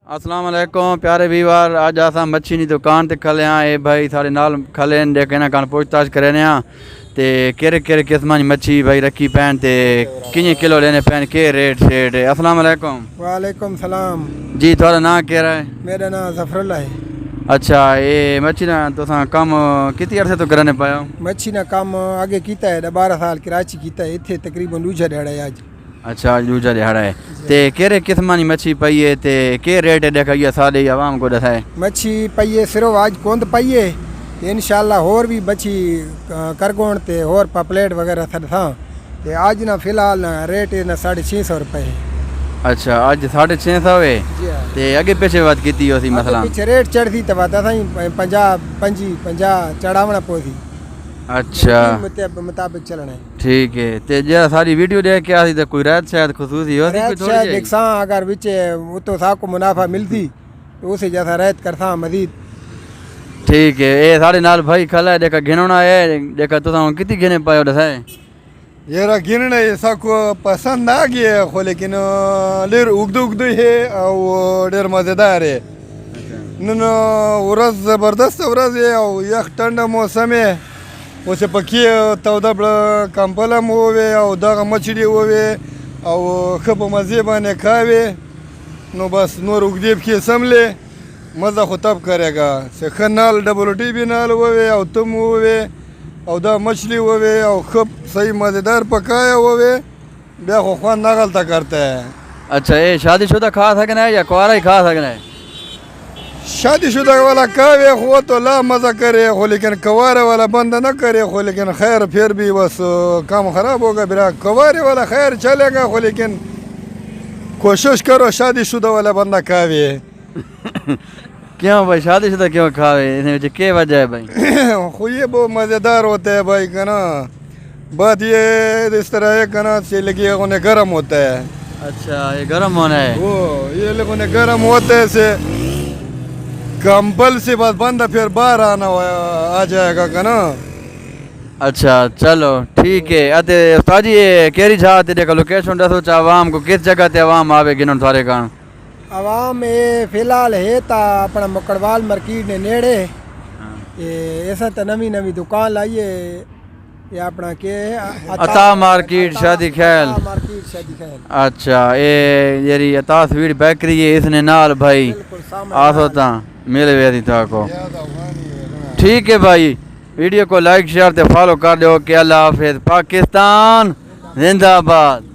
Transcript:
अस्सलाम वालेकुम प्यारे व्यूअर, अज अस मच्छी की दुकान ते खले हाँ। ये भाई सारे नाल खले देख इन्हां कान पूछताछ करे हाँ ते केरे केरे किस्मां दी मच्छी भाई रखी पैन ते कि'यां किलो लेने पैन के रेट शेट। अस्सलाम वालेकुम। वालेकुम सलाम जी, थोड़ा नाम केह्ड़ा है? मेरा नाम जफरुल्ला है। अच्छा, ये मच्छी ना तुसां कम कितने अरसे तो करने पाया? मच्छी ना काम आगे कीता है 12 साल कराची कीता है, इत्थे तकरीबन दूजा दिहाड़ा है आज। अच्छा, आज दूजा दिहाड़ा है ते केरे किस्मां दी मच्छी पई है ते के रेट है देखा सारे आवाम को दसाए? मच्छी पई है सिर्फ आज कोंद पई है ते इंशाल्लाह होर भी मच्छी करगोण ते होर पापलेट वगैरह था ते आज ना फिलहाल ना रेट है ना 650 रुपए है। अच्छा, आज 650 है ते अगे पीछे बात की होसी मसला पीछे रेट चढ़ती तो बात साईं 50 चढ़ावना पोसी। अच्छा, मुताबिक चलना है। ठीक है। ते जरा सारी वीडियो देख के आसी तो कोई रात शायद खुसूसी हो सी कोई थोड़ी नुकसान अगर विचे तो साको मुनाफा मिलती तो उसे जैसा रहत करता मजीद। ठीक है। ये सारे नाल भाई खला है देखा गिनना है देखा तो कितनी गिने पायो दसाए? यार गिनने सबको पसंद आ गया है लेकिन डेर उगदू है और डेर मज़ेदार है। नन उरस ज़बरदस्त उरस है और यह ठंडा मौसम है उसे पकी तवदा बड़ा कंपलम होवे और दाग मछली होवे और खप मज़े बने खावे नो बस नूर उगदीब की समले मज़ा को तब करेगा से खनाल डबल टी भी नाल होवे और तुम होवे और दा मछली होवे और खूब सही मज़ेदार पकाया होवे ब्याह को खान नागलता करता है। अच्छा, ये शादीशुदा खा सकना है या कुआरा ही खा सकना है? शादीशुदा वाला कावे हो तो ला मज़ा करे हो लेकिन कवारे वाला बंद न करे हो लेकिन खैर फिर भी बस काम ख़राब होगा बिरा। कवारे वाला खैर चलेगा हो लेकिन कोशिश करो शादीशुदा वाला बंदा कावे। क्यों भाई शादीशुदा क्यों खावे, इसमें क्या वजह है भाई? ये बहुत मज़ेदार होता है भाई का ना। बात ये इस तरह है का ना से लगी उन्हें गर्म होता है। अच्छा, ये गर्म होना है वो ये लोग उन्हें गर्म होते है से कंबल से बस बंदा फिर बाहर आना आ जाएगा का ना। अच्छा चलो ठीक है। अते उस्ताद जी ये केरी छा ते देखो लोकेशन दसो चा आवाम को किस जगह ते आवाम आवे गिनन सारे कान? आवाम ये फिलहाल है ता अपना मुकड़वाल मार्केट ने नेड़े ये ऐसा तो नवी नवी दुकान लाई है ये अपना के अता मार्केट शादी ख्याल। मार्केट शादी ख्याल। अच्छा, ये येरी अता स्वीट बेकरी है इसने नाल भाई आसो ता मेरे वेदी था को। ठीक है भाई, वीडियो को लाइक शेयर ते फॉलो कर दो। के अल्लाह हाफिज। पाकिस्तान जिंदाबाद।